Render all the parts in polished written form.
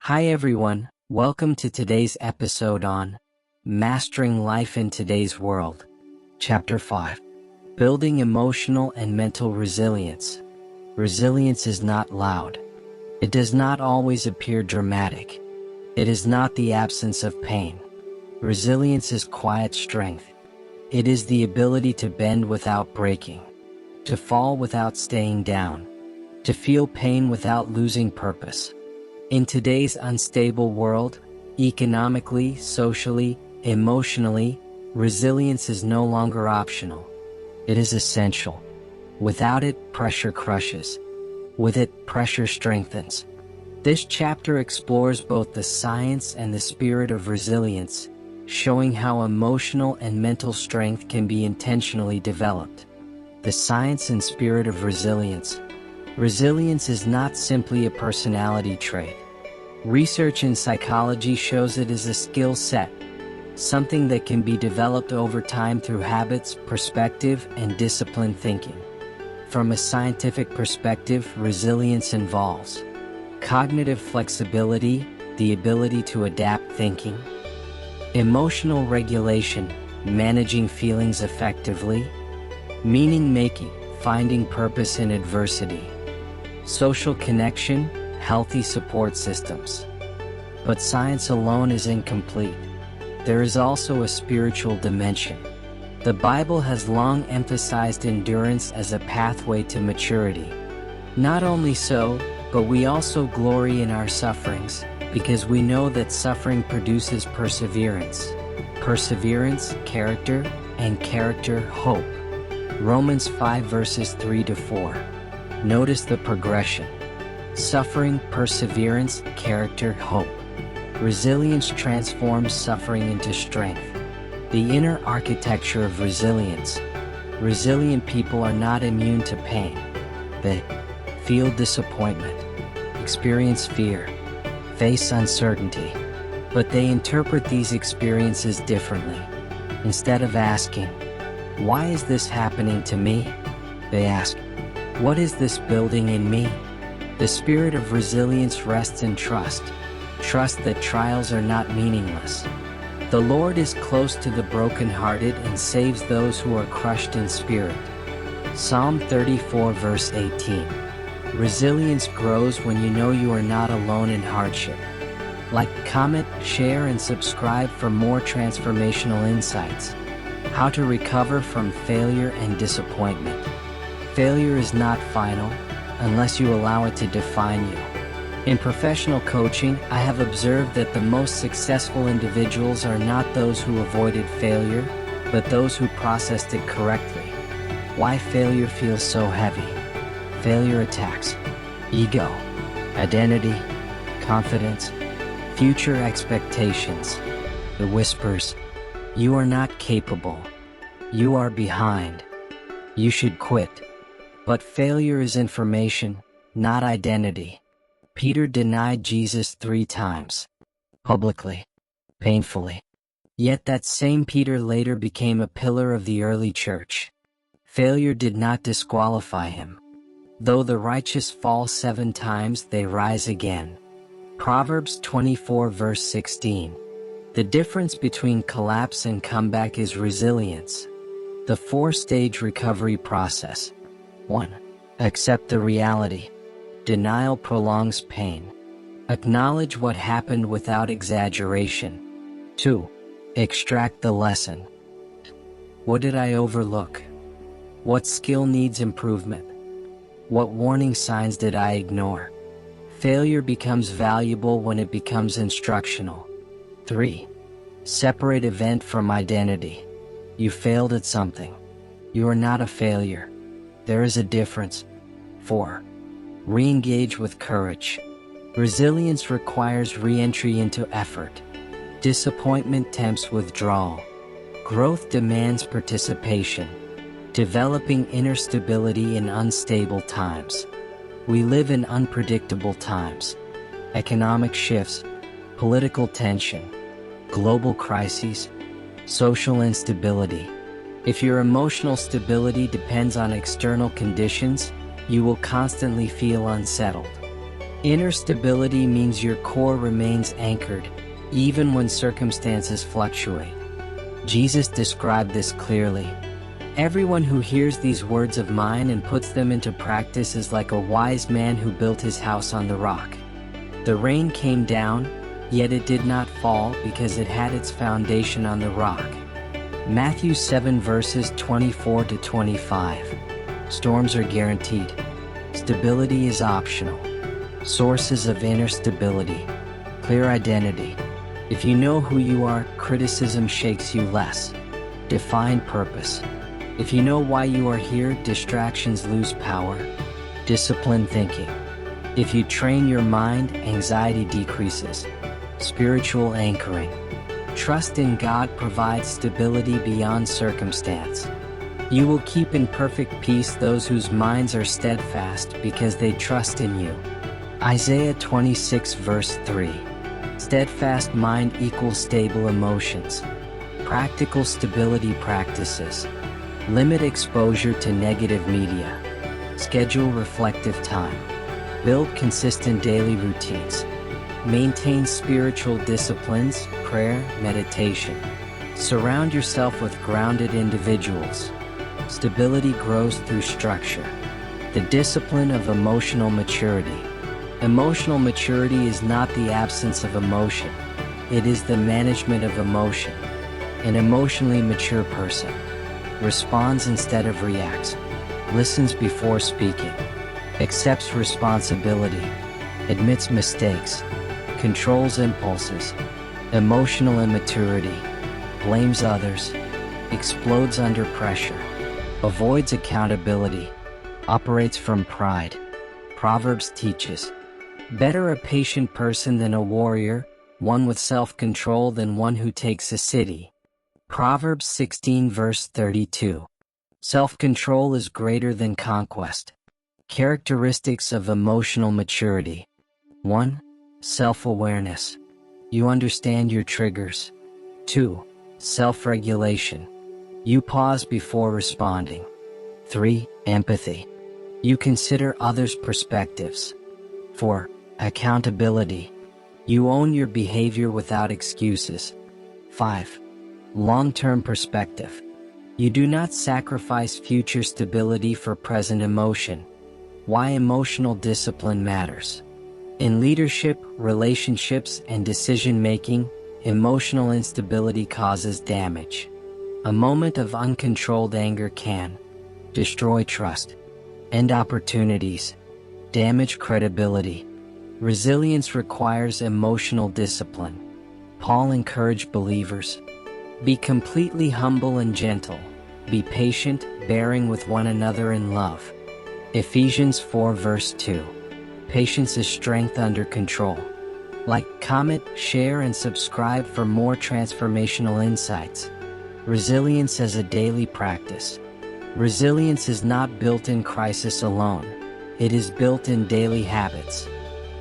Hi everyone, welcome to today's episode on Mastering Life in Today's World, Chapter 5. Building Emotional and Mental Resilience. Resilience is not loud. It does not always appear dramatic. It is not the absence of pain. Resilience is quiet strength. It is the ability to bend without breaking, to fall without staying down, to feel pain without losing purpose. In today's unstable world, economically, socially, emotionally, resilience is no longer optional. It is essential. Without it, pressure crushes. With it, pressure strengthens. This chapter explores both the science and the spirit of resilience, showing how emotional and mental strength can be intentionally developed. The science and spirit of resilience. Resilience is not simply a personality trait. Research in psychology shows it is a skill set, something that can be developed over time through habits, perspective, and disciplined thinking. From a scientific perspective, resilience involves cognitive flexibility, the ability to adapt thinking; emotional regulation, managing feelings effectively; meaning-making, finding purpose in adversity; social connection, healthy support systems. But science alone is incomplete. There is also a spiritual dimension. The Bible has long emphasized endurance as a pathway to maturity. Not only so, but we also glory in our sufferings, because we know that suffering produces perseverance. Perseverance, character, and character, hope. Romans 5 verses 3 to 4. Notice the progression. Suffering, perseverance, character, hope. Resilience transforms suffering into strength. The inner architecture of resilience. Resilient people are not immune to pain. They feel disappointment, experience fear, face uncertainty, but they interpret these experiences differently. Instead of asking, "Why is this happening to me?" they ask, "What is this building in me?" The spirit of resilience rests in trust. Trust that trials are not meaningless. The Lord is close to the brokenhearted and saves those who are crushed in spirit. Psalm 34 verse 18. Resilience grows when you know you are not alone in hardship. Like, comment, share, and subscribe for more transformational insights. How to recover from failure and disappointment. Failure is not final unless you allow it to define you. In professional coaching, I have observed that the most successful individuals are not those who avoided failure, but those who processed it correctly. Why failure feels so heavy? Failure attacks ego, identity, confidence, future expectations. It whispers, "You are not capable. You are behind. You should quit." But failure is information, not identity. Peter denied Jesus 3 times. Publicly. Painfully. Yet that same Peter later became a pillar of the early church. Failure did not disqualify him. Though the righteous fall 7 times, they rise again. Proverbs 24 verse 16. The difference between collapse and comeback is resilience. The 4-stage recovery process. 1. Accept the reality. Denial prolongs pain. Acknowledge what happened without exaggeration. 2. Extract the lesson. What did I overlook? What skill needs improvement? What warning signs did I ignore? Failure becomes valuable when it becomes instructional. 3. Separate event from identity. You failed at something. You are not a failure. There is a difference. 4. Re-engage with courage. Resilience requires re-entry into effort. Disappointment tempts withdrawal. Growth demands participation. Developing inner stability in unstable times. We live in unpredictable times. Economic shifts, political tension, global crises, social instability. If your emotional stability depends on external conditions, you will constantly feel unsettled. Inner stability means your core remains anchored, even when circumstances fluctuate. Jesus described this clearly. Everyone who hears these words of mine and puts them into practice is like a wise man who built his house on the rock. The rain came down, yet it did not fall because it had its foundation on the rock. Matthew 7 verses 24 to 25. Storms are guaranteed. Stability is optional. Sources of inner stability. Clear identity. If you know who you are, criticism shakes you less. Defined purpose. If you know why you are here, distractions lose power. Disciplined thinking. If you train your mind, anxiety decreases. Spiritual anchoring. Trust in God provides stability beyond circumstance. You will keep in perfect peace those whose minds are steadfast because they trust in you. Isaiah 26 verse 3. Steadfast mind equals stable emotions. Practical stability practices. Limit exposure to negative media. Schedule reflective time. Build consistent daily routines. Maintain spiritual disciplines, prayer, meditation. Surround yourself with grounded individuals. Stability grows through structure. The discipline of emotional maturity. Emotional maturity is not the absence of emotion. It is the management of emotion. An emotionally mature person responds instead of reacts, listens before speaking, accepts responsibility, admits mistakes, controls impulses. Emotional immaturity blames others, explodes under pressure, avoids accountability, operates from pride. Proverbs teaches, better a patient person than a warrior, one with self-control than one who takes a city. Proverbs 16 verse 32. Self-control is greater than conquest. Characteristics of emotional maturity. 1. Self-awareness. You understand your triggers. 2. Self-regulation. You pause before responding. 3. Empathy. You consider others' perspectives. 4. Accountability. You own your behavior without excuses. 5. Long-term perspective. You do not sacrifice future stability for present emotion. Why emotional discipline matters. In leadership, relationships, and decision-making, emotional instability causes damage. A moment of uncontrolled anger can destroy trust, end opportunities, damage credibility. Resilience requires emotional discipline. Paul encouraged believers, be completely humble and gentle. Be patient, bearing with one another in love. Ephesians 4 verse 2. Patience is strength under control. Like, comment, share, and subscribe for more transformational insights. Resilience as a daily practice. Resilience is not built in crisis alone. It is built in daily habits.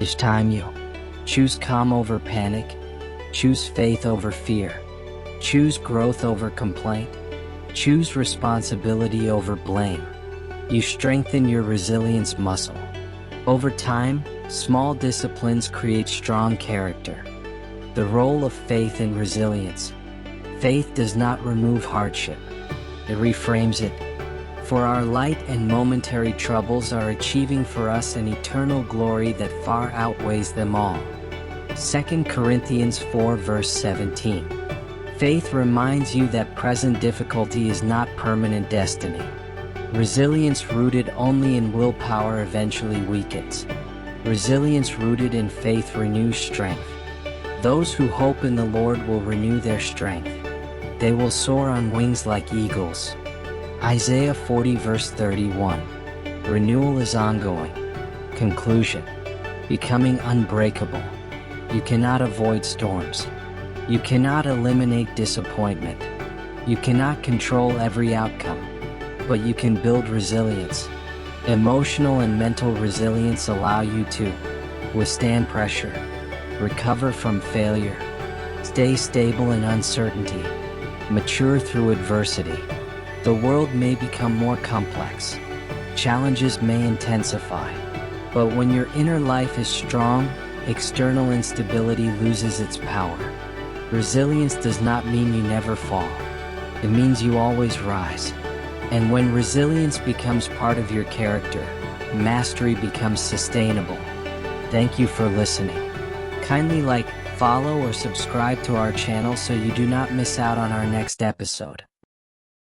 It's time you choose calm over panic. Choose faith over fear. Choose growth over complaint. Choose responsibility over blame. You strengthen your resilience muscle. Over time, small disciplines create strong character. The role of faith in resilience. Faith does not remove hardship. It reframes it. For our light and momentary troubles are achieving for us an eternal glory that far outweighs them all. 2 Corinthians 4 verse 17. Faith reminds you that present difficulty is not permanent destiny. Resilience rooted only in willpower eventually weakens. Resilience rooted in faith renews strength. Those who hope in the Lord will renew their strength. They will soar on wings like eagles. Isaiah 40 verse 31. Renewal is ongoing. Conclusion. Becoming unbreakable. You cannot avoid storms. You cannot eliminate disappointment. You cannot control every outcome. But you can build resilience. Emotional and mental resilience allow you to withstand pressure, recover from failure, stay stable in uncertainty, mature through adversity. The world may become more complex. Challenges may intensify. But when your inner life is strong, external instability loses its power. Resilience does not mean you never fall. It means you always rise. And when resilience becomes part of your character, mastery becomes sustainable. Thank you for listening. Kindly like, follow, or subscribe to our channel so you do not miss out on our next episode.